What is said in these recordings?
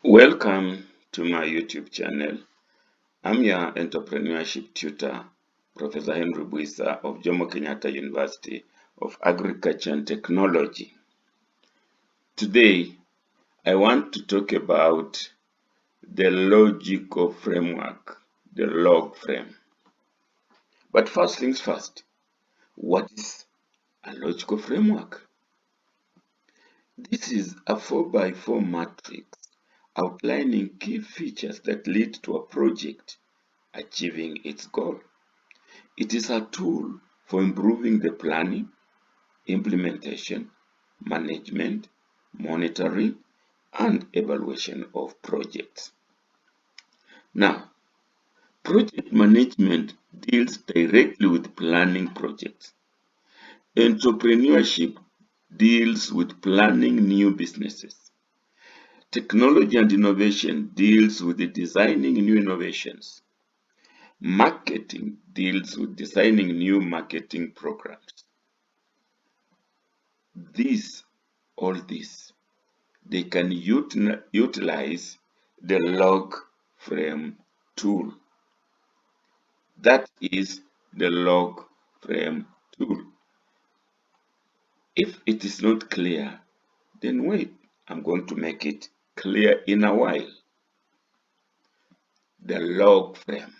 Welcome to my YouTube channel. I'm your entrepreneurship tutor, Professor Henry Buisa of Jomo Kenyatta University of Agriculture and Technology. Today, I want to talk about the logical framework, the log frame. But first things first, what is a logical framework? This is a 4x4 matrix outlining key features that lead to a project achieving its goal. It is a tool for improving the planning, implementation, management, monitoring, and evaluation of projects. Now, project management deals directly with planning projects. Entrepreneurship deals with planning new businesses. Technology and innovation deals with the designing new innovations. Marketing deals with designing new marketing programs. All these, they can utilize the log frame tool. That is the log frame tool. If it is not clear, then wait, I'm going to make it clear in a while. The log frame,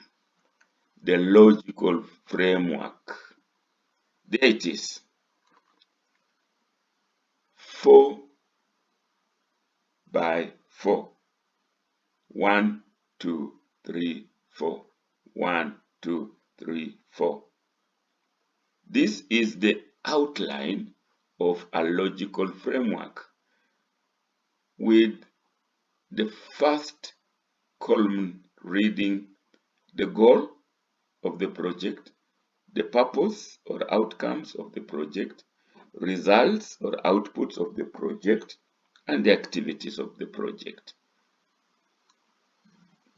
the logical framework. There it is. 4x4. 1, 2, 3, 4. 1, 2, 3, 4. This is the outline of a logical framework, with the first column reading the goal of the project, the purpose or outcomes of the project, results or outputs of the project, and the activities of the project.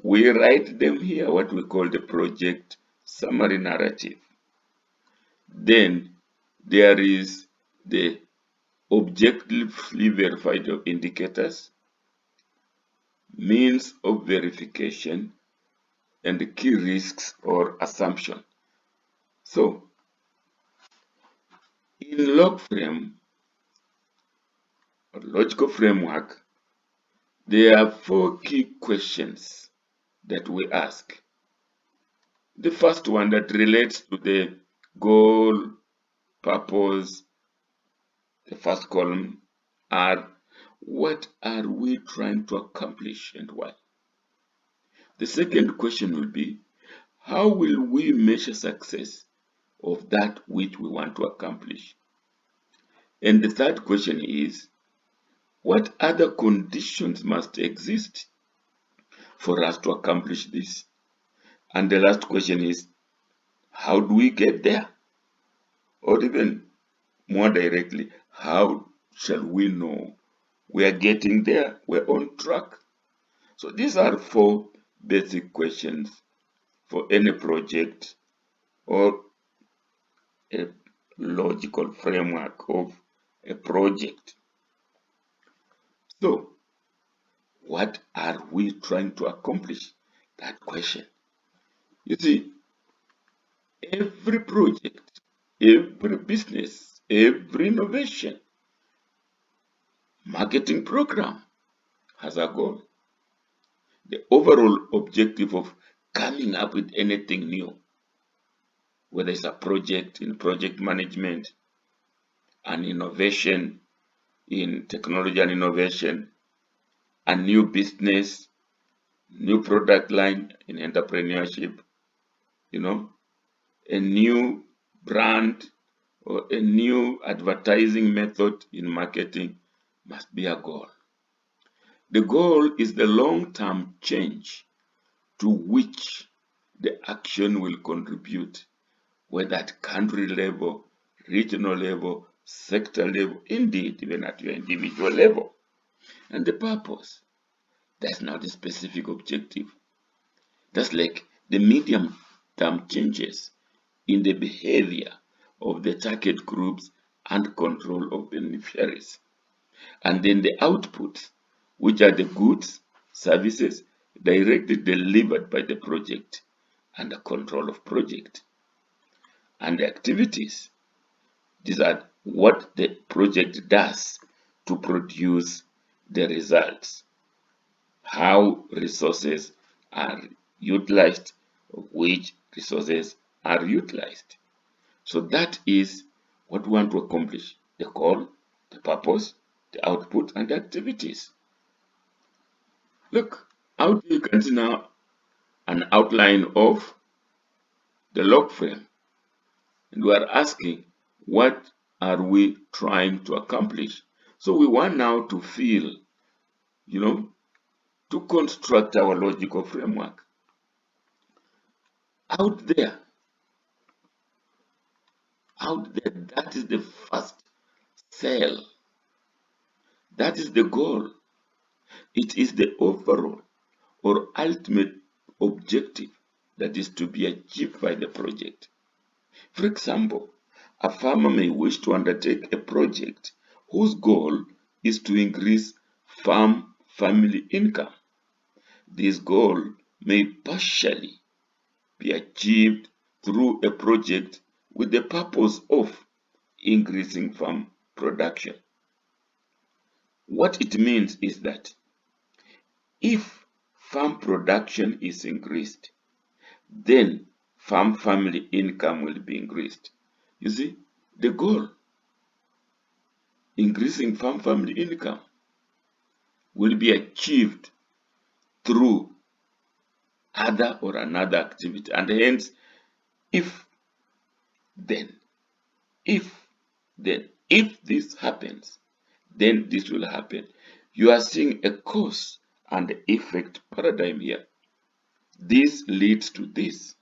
We write them here, what we call the project summary narrative. Then there is the objectively verified indicators, means of verification, and the key risks or assumption. So, in Logframe or logical framework, there are 4 key questions that we ask. The first one that relates to the goal, purpose, the first column, are what are we trying to accomplish and why? The second question will be, how will we measure success of that which we want to accomplish? And the third question is, what other conditions must exist for us to accomplish this? And the last question is, how do we get there? Or even more directly, how shall we know we are getting there, we're on track? So these are 4 basic questions for any project or a logical framework of a project. So, what are we trying to accomplish? That question. You see, every project, every business, every innovation, marketing program has a goal. The overall objective of coming up with anything new, whether it's a project in project management, an innovation in technology and innovation, a new business, new product line in entrepreneurship, a new brand or a new advertising method in marketing must be a goal. The goal is the long-term change to which the action will contribute, whether at country level, regional level, sector level, indeed even at your individual level. And the purpose, that's not the specific objective. That's like the medium-term changes in the behavior of the target groups and control of beneficiaries. And then the outputs, which are the goods, services directly delivered by the project under control of project. And the activities, these are what the project does to produce the results, how resources are utilized, which resources are utilized. So that is what we want to accomplish: the goal, the purpose, the output, and the activities. Look, out you can see now an outline of the log frame, and we are asking, what are we trying to accomplish? So we want now to feel, to construct our logical framework. Out there, that is the first cell. That is the goal. It is the overall or ultimate objective that is to be achieved by the project. For example, a farmer may wish to undertake a project whose goal is to increase farm family income. This goal may partially be achieved through a project with the purpose of increasing farm production. What it means is that if farm production is increased, then farm family income will be increased. You see, the goal, increasing farm family income, will be achieved through other or another activity. And hence, if this happens, then this will happen. You are seeing a cause and effect paradigm here. This leads to this.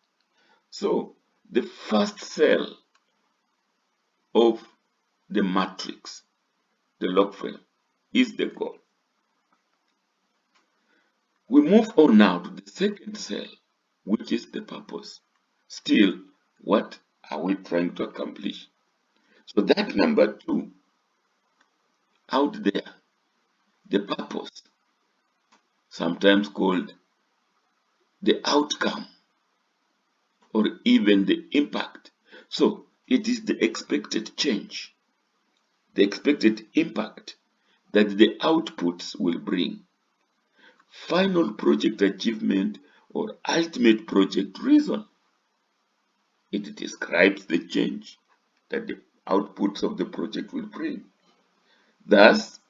So the first cell of the matrix, the log frame, is the goal. We move on now to the second cell, which is the purpose. Still, what are we trying to accomplish? So that number 2, out there, the purpose, sometimes called the outcome or even the impact. So it is the expected change, the expected impact that the outputs will bring. Final project achievement or ultimate project reason. It describes the change that the outputs of the project will bring. Thus,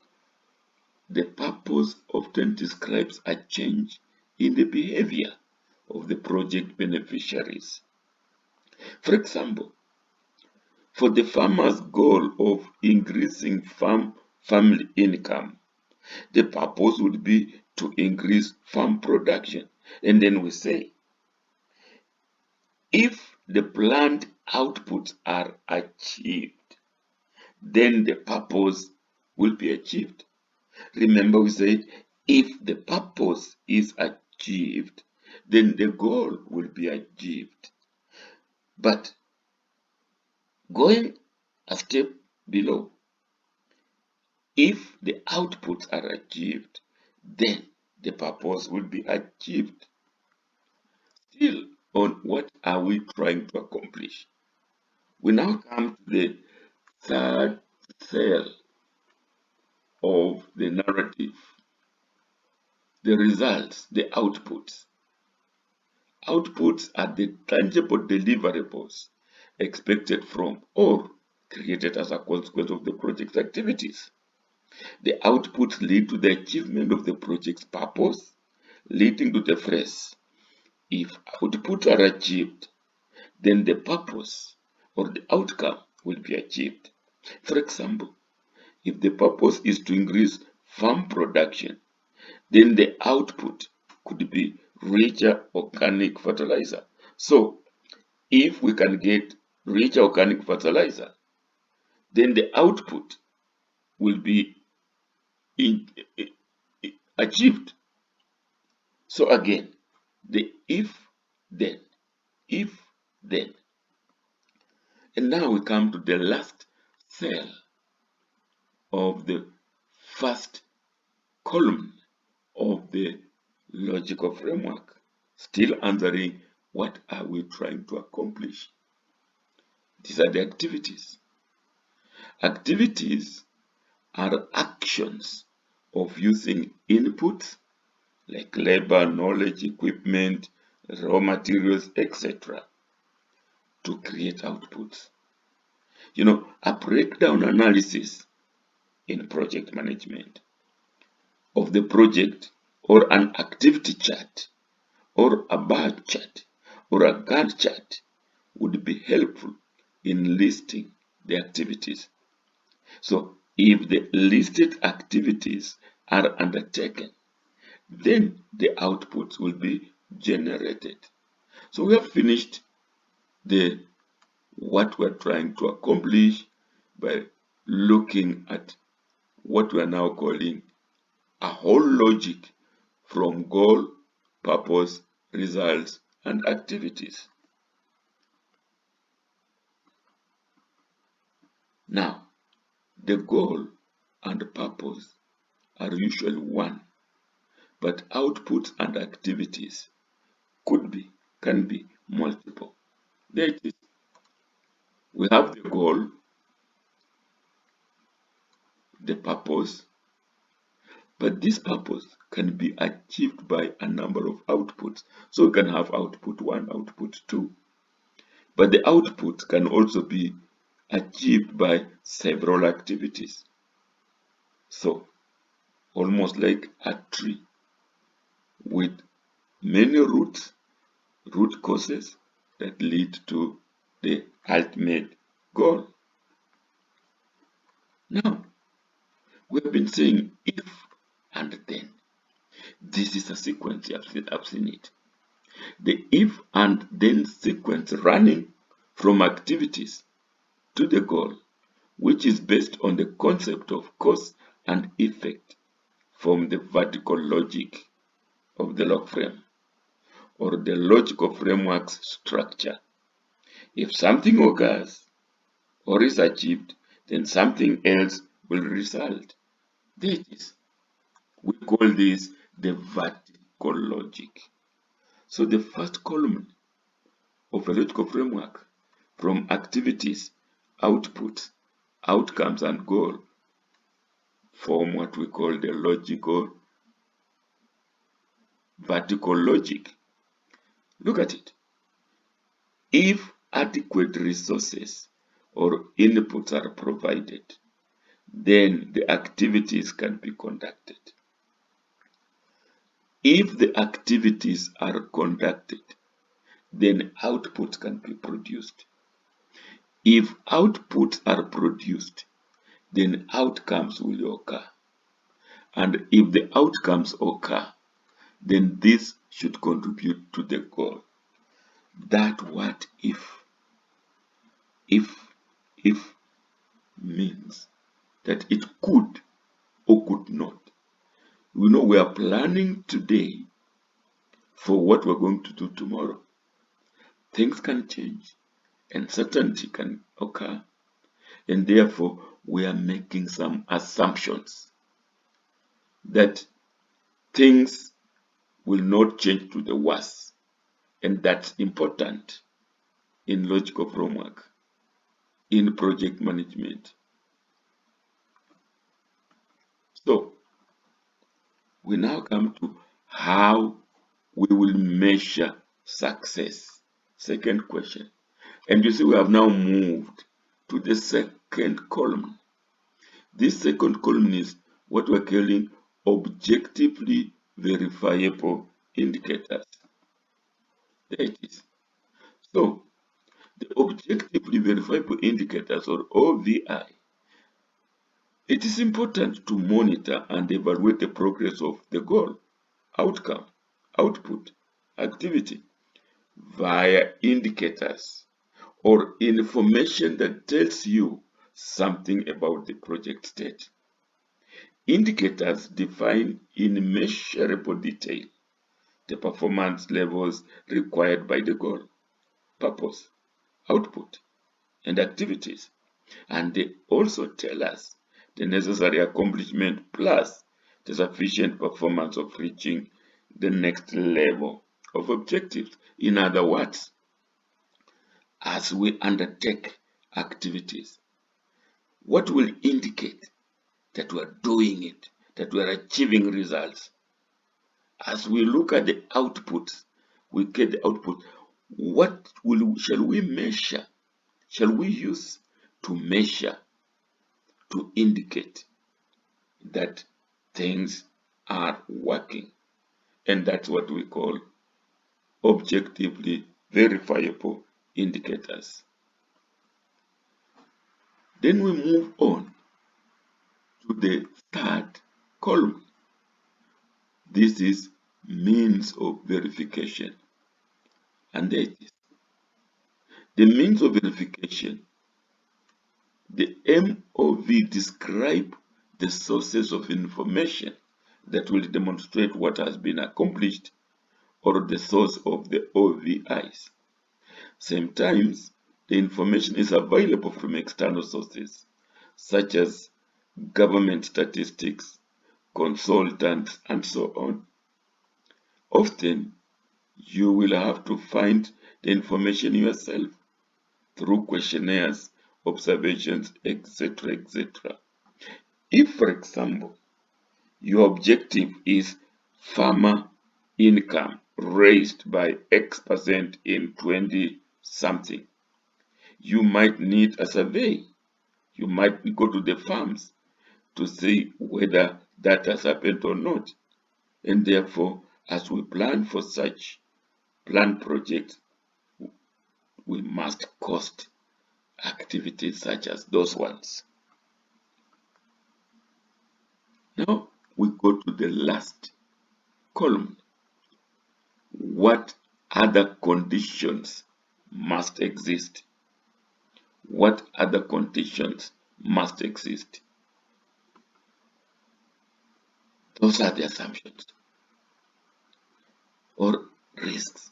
the purpose often describes a change in the behavior of the project beneficiaries. For example, for the farmer's goal of increasing farm family income, the purpose would be to increase farm production. And then we say, if the planned outputs are achieved, then the purpose will be achieved. Remember, we said if the purpose is achieved, then the goal will be achieved. But going a step below, if the outputs are achieved, then the purpose will be achieved. Still, on what are we trying to accomplish? We now come to the third cell of the narrative, the results, the outputs. Outputs are the tangible deliverables expected from or created as a consequence of the project's activities. The outputs lead to the achievement of the project's purpose, leading to the phrase, if outputs are achieved, then the purpose or the outcome will be achieved. For example, if the purpose is to increase farm production, then the output could be richer organic fertilizer. So, if we can get richer organic fertilizer, then the output will be achieved. So again, the if then. And now we come to the last cell of the first column of the logical framework, still answering what are we trying to accomplish. These are the activities. Activities are actions of using inputs like labor, knowledge, equipment, raw materials, etc. to create outputs. A breakdown analysis in project management of the project, or an activity chart, or a bar chart, or a Gantt chart would be helpful in listing the activities. So if the listed activities are undertaken, then the outputs will be generated. So we have finished what we're trying to accomplish by looking at what we are now calling a whole logic from goal, purpose, results, and activities. Now, the goal and purpose are usually one, but outputs and activities can be multiple. There it is. We have the goal, the purpose, but this purpose can be achieved by a number of outputs. So we can have output 1, output 2. But the output can also be achieved by several activities. So, almost like a tree with many root causes that lead to the ultimate goal. Now, we've been saying if and then. This is a sequence, I've seen it. The if and then sequence running from activities to the goal, which is based on the concept of cause and effect from the vertical logic of the Logframe, or the logical framework's structure. If something occurs or is achieved, then something else will result. There it is. We call this the vertical logic. So the first column of a logical framework, from activities, outputs, outcomes, and goal, form what we call the logical vertical logic. Look at it. If adequate resources or inputs are provided, then the activities can be conducted. If the activities are conducted, then outputs can be produced. If outputs are produced, then outcomes will occur. And if the outcomes occur, then this should contribute to the goal. That what if means that it could or could not. We are planning today for what we're going to do tomorrow. Things can change, uncertainty can occur, and therefore we are making some assumptions that things will not change to the worse, and that's important in logical framework, in project management. So we now come to how we will measure success. Second question. And you see we have now moved to the second column. This second column is what we're calling objectively verifiable indicators. There it is. So the objectively verifiable indicators, or OVI, it is important to monitor and evaluate the progress of the goal, outcome, output, activity via indicators or information that tells you something about the project state. Indicators define in measurable detail the performance levels required by the goal, purpose, output, and activities, and they also tell us the necessary accomplishment plus the sufficient performance of reaching the next level of objectives. In other words, as we undertake activities, what will indicate that we are doing it, that we are achieving results? As we look at the outputs, we get the output. What shall we measure? Shall we use to measure, to indicate that things are working? And that's what we call objectively verifiable indicators. Then we move on to the third column. This is means of verification. And there it is. The means of verification, the MOV describe the sources of information that will demonstrate what has been accomplished, or the source of the OVIs. Sometimes the information is available from external sources, such as government statistics, consultants, and so on. Often, you will have to find the information yourself through questionnaires, observations, etc., etc. If, for example, your objective is farmer income raised by X% in 20 something, you might need a survey. You might go to the farms to see whether that has happened or not. And therefore, as we plan for such planned projects, we must cost activities such as those ones. Now we go to the last column. What other conditions must exist? What other conditions must exist? Those are the assumptions or risks.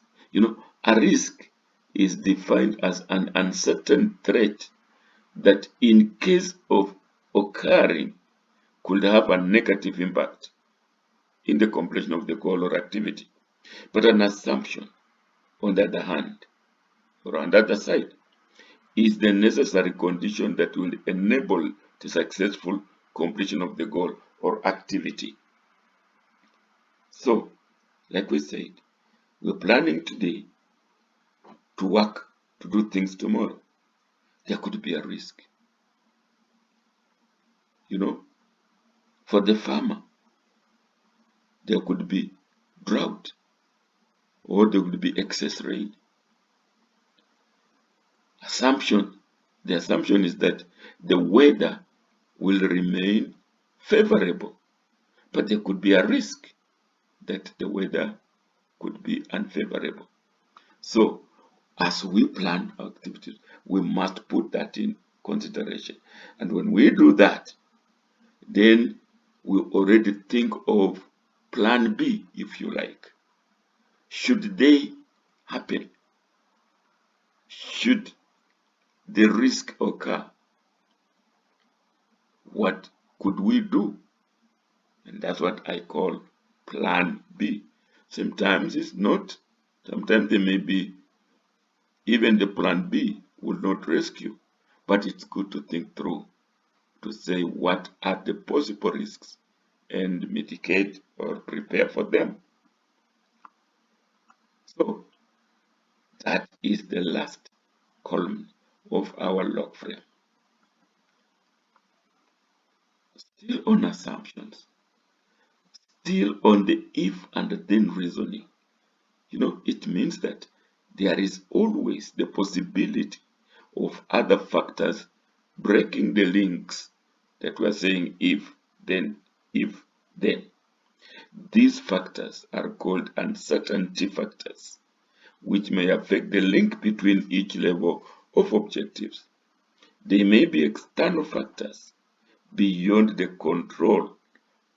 A risk is defined as an uncertain threat that, in case of occurring, could have a negative impact in the completion of the goal or activity. But an assumption, on the other hand, or on the other side, is the necessary condition that will enable the successful completion of the goal or activity. So, like we said, we're planning today to work, to do things tomorrow. There could be a risk. For the farmer, there could be drought, or there would be excess rain. The assumption is that the weather will remain favorable, but there could be a risk that the weather could be unfavorable. So, as we plan activities, we must put that in consideration. And when we do that, then we already think of plan B, if you like. Should they happen? Should the risk occur? What could we do? And that's what I call plan B. Sometimes it's not. Sometimes there may be even the plan B will not rescue. But it's good to think through, to say what are the possible risks and mitigate or prepare for them. So that is the last column of our log frame. Still on assumptions, still on the if and then reasoning. It means that there is always the possibility of other factors breaking the links that we are saying if, then, if, then. These factors are called uncertainty factors, which may affect the link between each level of objectives. They may be external factors beyond the control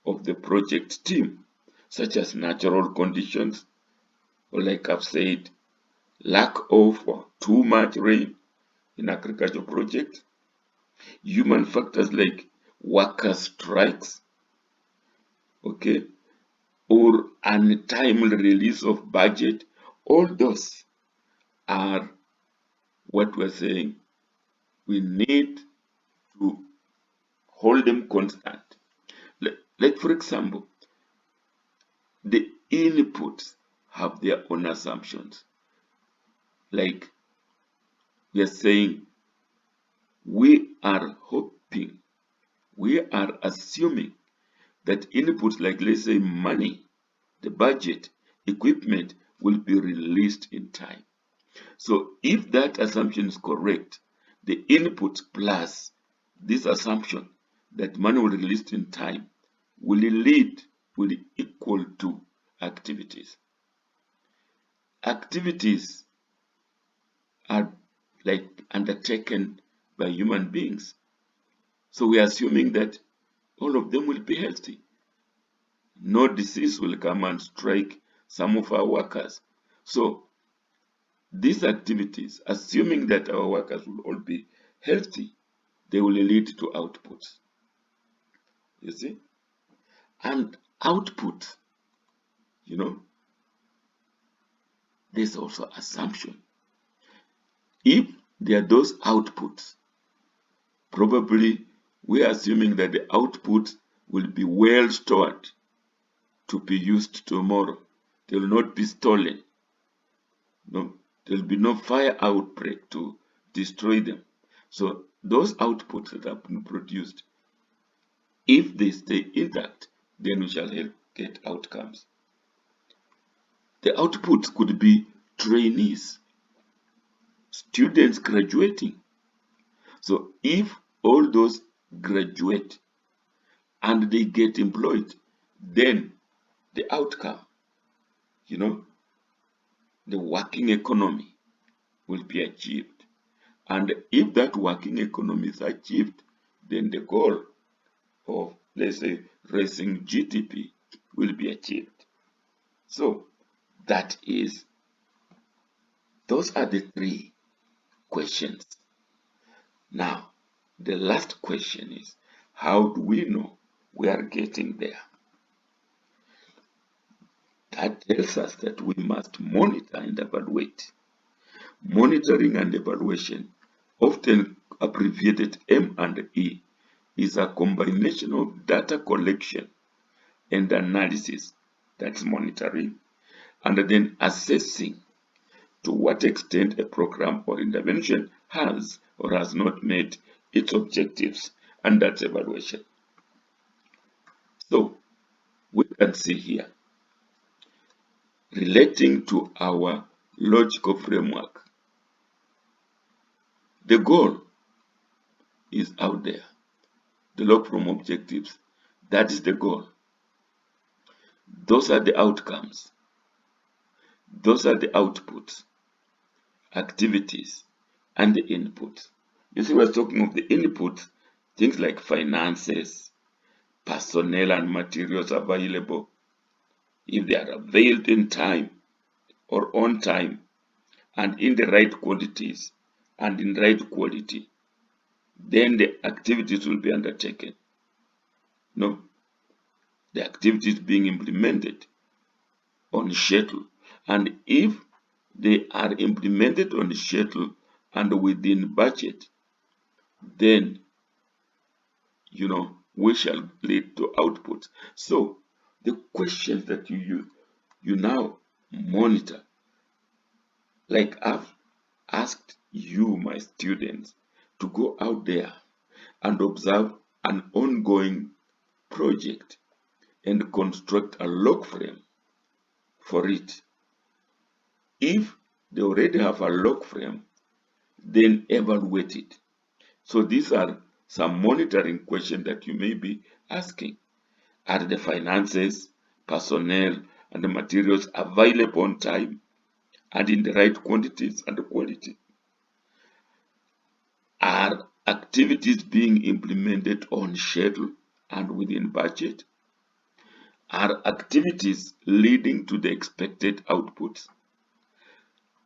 of the project team, such as natural conditions, or like I've said, lack of or too much rain in agricultural projects, human factors like worker strikes, or untimely release of budget, all those are what we're saying. We need to hold them constant. Like for example, the inputs have their own assumptions. Like we are saying, we are hoping, we are assuming that inputs like, let's say, money, the budget, equipment will be released in time. So if that assumption is correct, the input plus this assumption that money will be released in time will equal to activities. Activities are like undertaken by human beings. So we are assuming that all of them will be healthy. No disease will come and strike some of our workers. So these activities, assuming that our workers will all be healthy, they will lead to outputs. You see? And output, there's also assumption. If there are those outputs, probably we are assuming that the output will be well stored to be used tomorrow. They will not be stolen. No, there will be no fire outbreak to destroy them. So those outputs that have been produced, if they stay intact, then we shall get outcomes. The outputs could be trainees, students graduating. So if all those graduate and they get employed, then the outcome, the working economy will be achieved. And if that working economy is achieved, then the goal of, let's say, raising GDP will be achieved. So those are the three questions. Now, the last question is, how do we know we are getting there? That tells us that we must monitor and evaluate. Monitoring and evaluation, often abbreviated M&E, is a combination of data collection and analysis, that's monitoring, and then assessing to what extent a program or intervention has or has not met its objectives, and that's evaluation. So we can see here, relating to our logical framework, the goal is out there. The Logframe objectives, that is the goal. Those are the outcomes. Those are the outputs, activities, and the inputs. You see, we're talking of the inputs, things like finances, personnel and materials available, if they are availed in time or on time and in the right quantities and in right quality, then the activities will be undertaken. No, the activities being implemented on schedule. And if they are implemented on schedule and within budget, then we shall lead to outputs. So the questions that you now monitor, like I've asked you, my students, to go out there and observe an ongoing project and construct a log frame for it. If they already have a log frame, then evaluate it. So these are some monitoring questions that you may be asking. Are the finances, personnel, and the materials available on time and in the right quantities and quality? Are activities being implemented on schedule and within budget? Are activities leading to the expected outputs?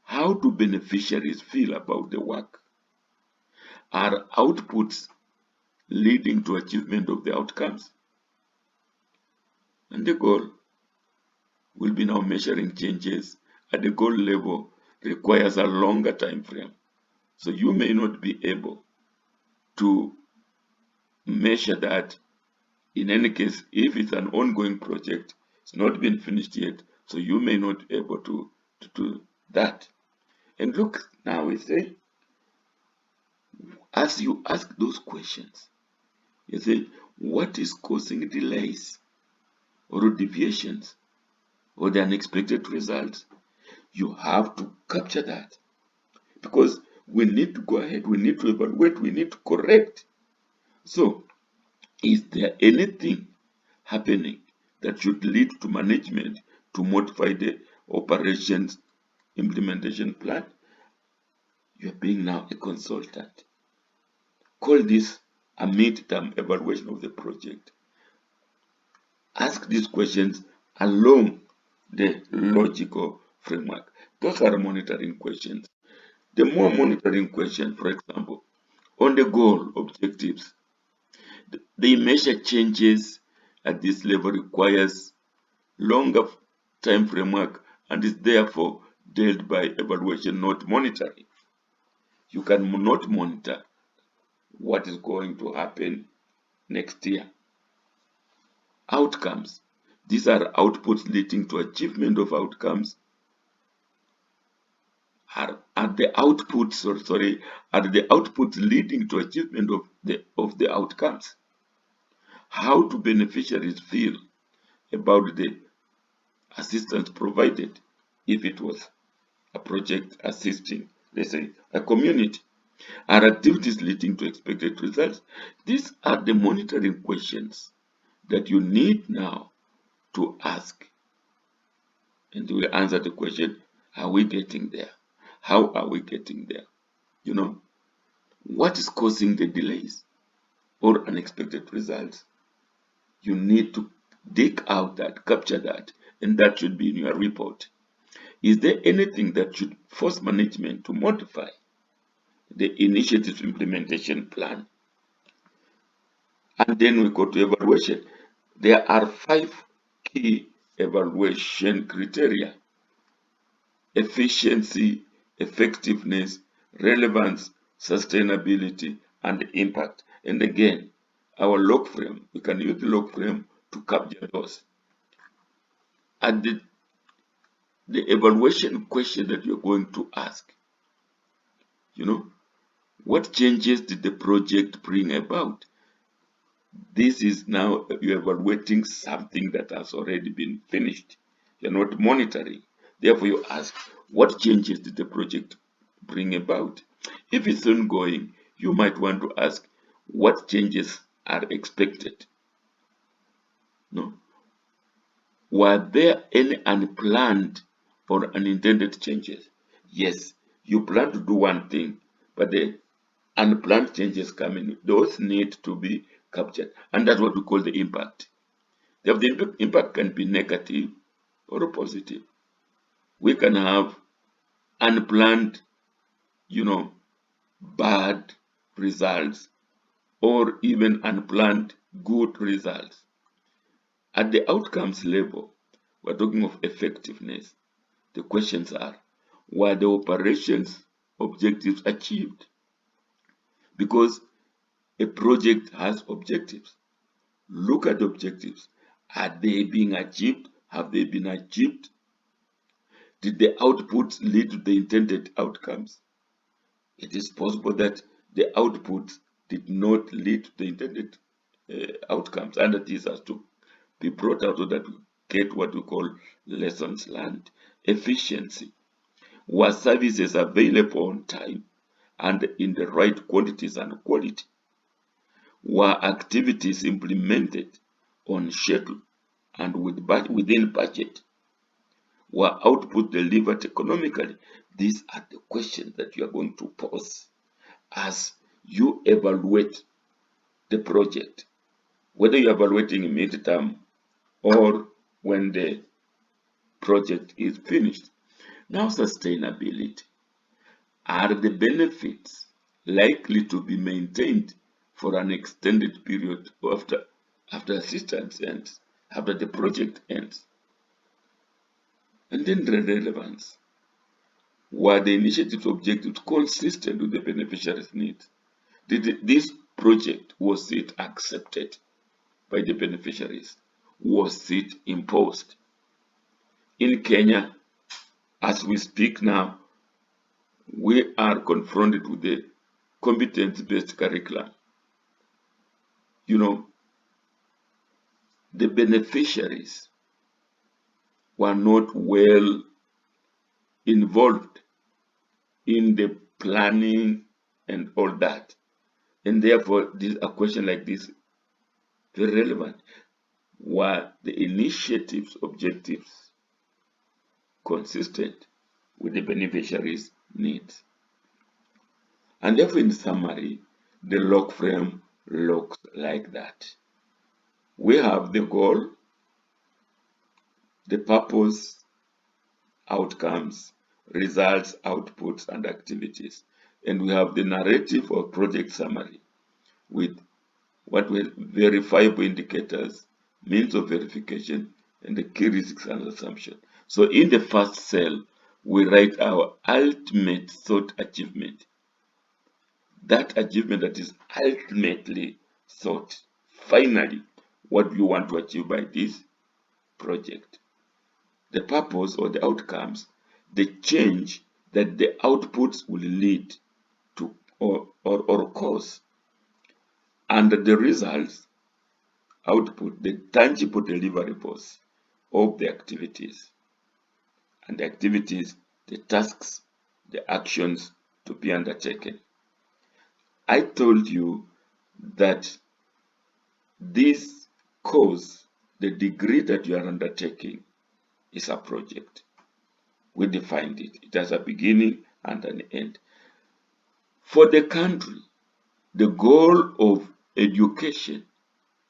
How do beneficiaries feel about the work? Are outputs leading to achievement of the outcomes? And the goal will be now measuring changes at the goal level requires a longer time frame. So you may not be able to measure that. In any case, if it's an ongoing project, it's not been finished yet, so you may not be able to do that. And look, now we say, as you ask those questions, you say, what is causing delays or deviations or the unexpected results? You have to capture that, because we need to go ahead, we need to evaluate, we need to correct. So, is there anything happening that should lead to management to modify the operations implementation plan? You're being now a consultant. Call this a mid-term evaluation of the project. Ask these questions along the logical framework. Those are monitoring questions. The more monitoring question, for example, on the goal objectives, the measure changes at this level requires longer time framework and is therefore dealt by evaluation, not monitoring. You cannot monitor what is going to happen next year. Outcomes. These are outputs leading to achievement of outcomes. Are the outputs leading to achievement of the outcomes? How do beneficiaries feel about the assistance provided if it was a project assisting, let's say, a community? Are activities leading to expected results? These are the monitoring questions that you need now to ask. And you will answer the question, are we getting there? How are we getting there? You know, what is causing the delays or unexpected results? You need to dig out that, capture that, and that should be in your report. Is there anything that should force management to modify the initiative's implementation plan? And then we go to evaluation. There are 5 key evaluation criteria: efficiency, effectiveness, relevance, sustainability, and impact. And again, our Logframe, we can use the Logframe to capture those. And the evaluation question that you're going to ask, what changes did the project bring about? This is now you're evaluating something that has already been finished. You're not monitoring. Therefore, you ask, what changes did the project bring about? If it's ongoing, you might want to ask, what changes are expected? No? Were there any unplanned or unintended changes? Yes, you plan to do one thing, but the unplanned changes come in. Those need to be captured, and that's what we call the impact. The impact can be negative or positive. We can have unplanned, bad results, or even unplanned good results. At the outcomes level, we're talking of effectiveness. The questions are, were the operations objectives achieved? Because a project has objectives. Look at the objectives. Are they being achieved? Have they been achieved? Did the outputs lead to the intended outcomes? It is possible that the outputs did not lead to the intended outcomes, and that this has to be brought out so that we get what we call lessons learned. Efficiency. Were services available on time and in the right quantities and quality? Were activities implemented on schedule and within budget? Were output delivered economically? These are the questions that you are going to pose as you evaluate the project, whether you're evaluating mid-term or when the project is finished. Now, sustainability. Are the benefits likely to be maintained for an extended period after assistance ends, after the project ends? And then the relevance. Were the initiative's objectives consistent with the beneficiaries' needs? This project, was it accepted by the beneficiaries? Was it imposed? In Kenya, as we speak now, we are confronted with the competence-based curriculum. You know, the beneficiaries were not well involved in the planning and all that. And therefore, a question like this very relevant. Were the initiative's objectives consistent with the beneficiaries' needs? And therefore, in summary, the Logframe looks like that. We have the goal, the purpose, outcomes, results, outputs, and activities. And we have the narrative or project summary with what were verifiable indicators, means of verification, and the key risks and assumptions. So in the first cell, we write our ultimate thought achievement. That achievement that is ultimately thought. Finally, what you want to achieve by this project. The purpose or the outcomes, the change that the outputs will lead to or cause. And the results, output, the tangible deliverables of the activities. And the activities, the tasks, the actions to be undertaken. I told you that this course, the degree that you are undertaking, is a project. We defined it. It has a beginning and an end. For the country, the goal of education,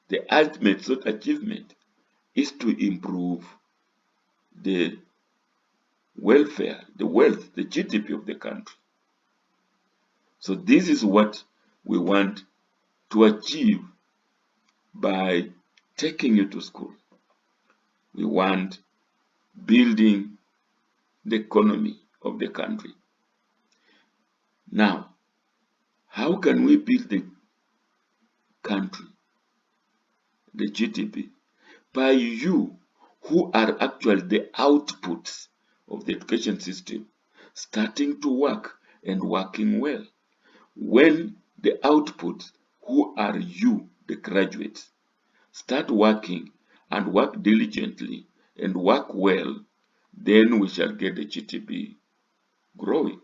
the ultimate thought achievement, is to improve the welfare, the wealth, the GDP of the country. So this is what we want to achieve by taking you to school. We want building the economy of the country. Now, how can we build the country, the GDP? By you, who are actually the outputs of the education system, starting to work and working well. When the outputs, who are you, the graduates, start working and work diligently and work well, then we shall get the GDP growing.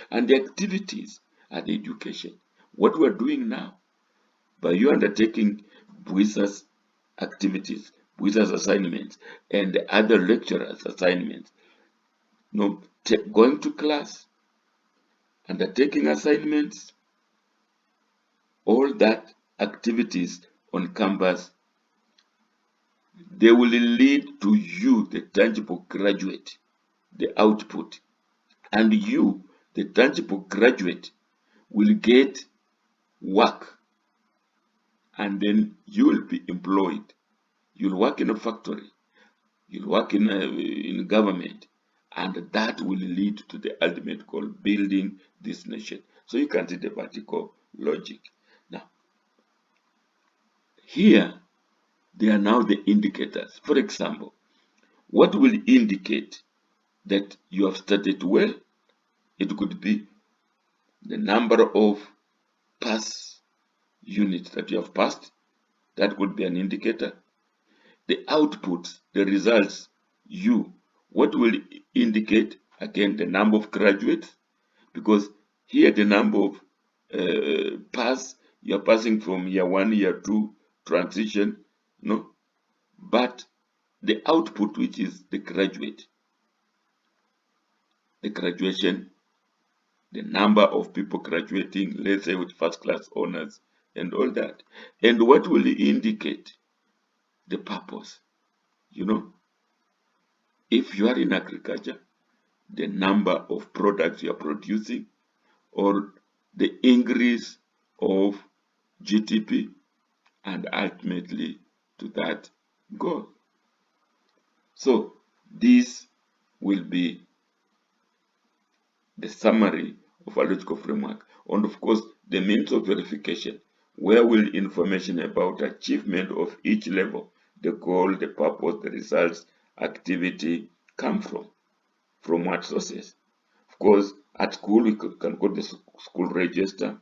And the activities are the education. What we're doing now, by you undertaking Buisa's activities, Buisa's assignments, and the other lecturers' assignments, going to class, undertaking assignments, all that activities on campus, they will lead to you, the tangible graduate, the output. And you, the tangible graduate, will get work. And then you will be employed. You'll work in a factory. You'll work in government. And that will lead to the ultimate goal, building this nation. So you can see the vertical logic. Now, here, they are now the indicators. For example, what will indicate that you have started well? It could be the number of pass units that you have passed. That could be an indicator. The outputs, the results, what will indicate? Again, the number of graduates, because here the number of pass, you're passing from year 1, year 2, transition, but the output, which is the graduate, the graduation, the number of people graduating, let's say with first class honors and all that. And what will indicate? The purpose. If you are in agriculture, the number of products you are producing, or the increase of GDP, and ultimately to that goal. So this will be the summary of a logical framework, and of course the means of verification. Where will information about achievement of each level, the goal, the purpose, the results, activity come from? From what sources? Of course, at school we can go to the school register.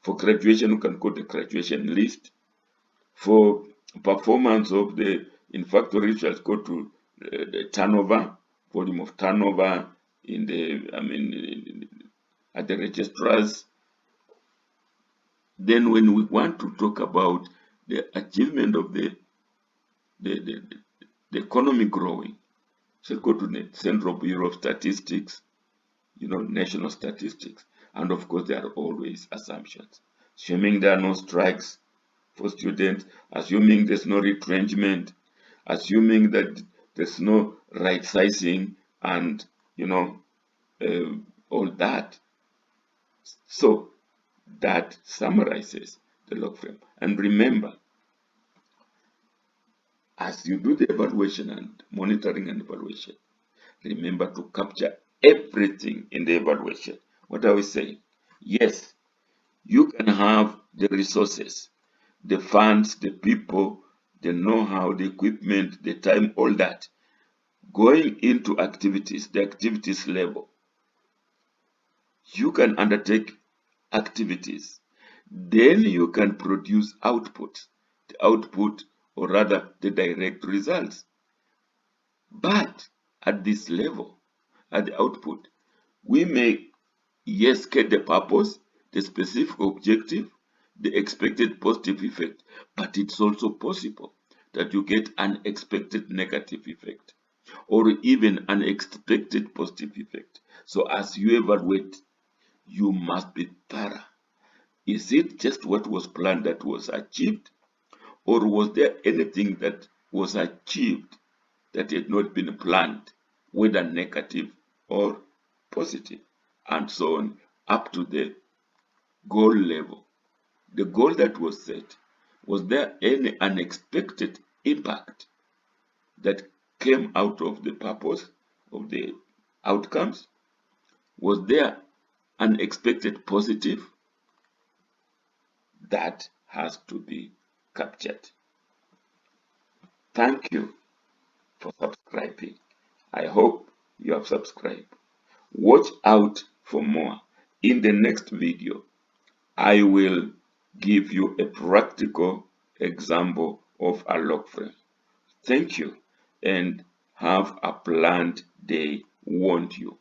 For graduation, we can go to the graduation list. For performance of the in factory, we shall go to the turnover, volume of turnover in the at the registrars. Then when we want to talk about the achievement of the economy growing, so go to the Central Bureau of Statistics, national statistics. And of course, there are always assumptions. Assuming there are no strikes for students, assuming there's no retrenchment, assuming that there's no right sizing and, all that. So that summarizes the log frame. And remember, as you do the evaluation and monitoring and evaluation, remember to capture everything in the evaluation. What are we saying? Yes, you can have the resources, the funds, the people, the know-how, the equipment, the time, all that. Going into activities, the activities level, you can undertake activities. Then you can produce output, the output, or rather the direct results. But at this level, at the output, we may, yes, get the purpose, the specific objective, the expected positive effect, but it's also possible that you get unexpected negative effect or even unexpected positive effect. So as you evaluate, you must be thorough. Is it just what was planned that was achieved, or was there anything that was achieved that had not been planned, whether negative or positive, and so on, up to the goal level? The goal that was set, was there any unexpected impact that came out of the purpose of the outcomes? Was there unexpected positive? That has to be captured. Thank you for subscribing. I hope you have subscribed. Watch out for more. In the next video, I will give you a practical example of a log frame. Thank you and have a planned day. Want you.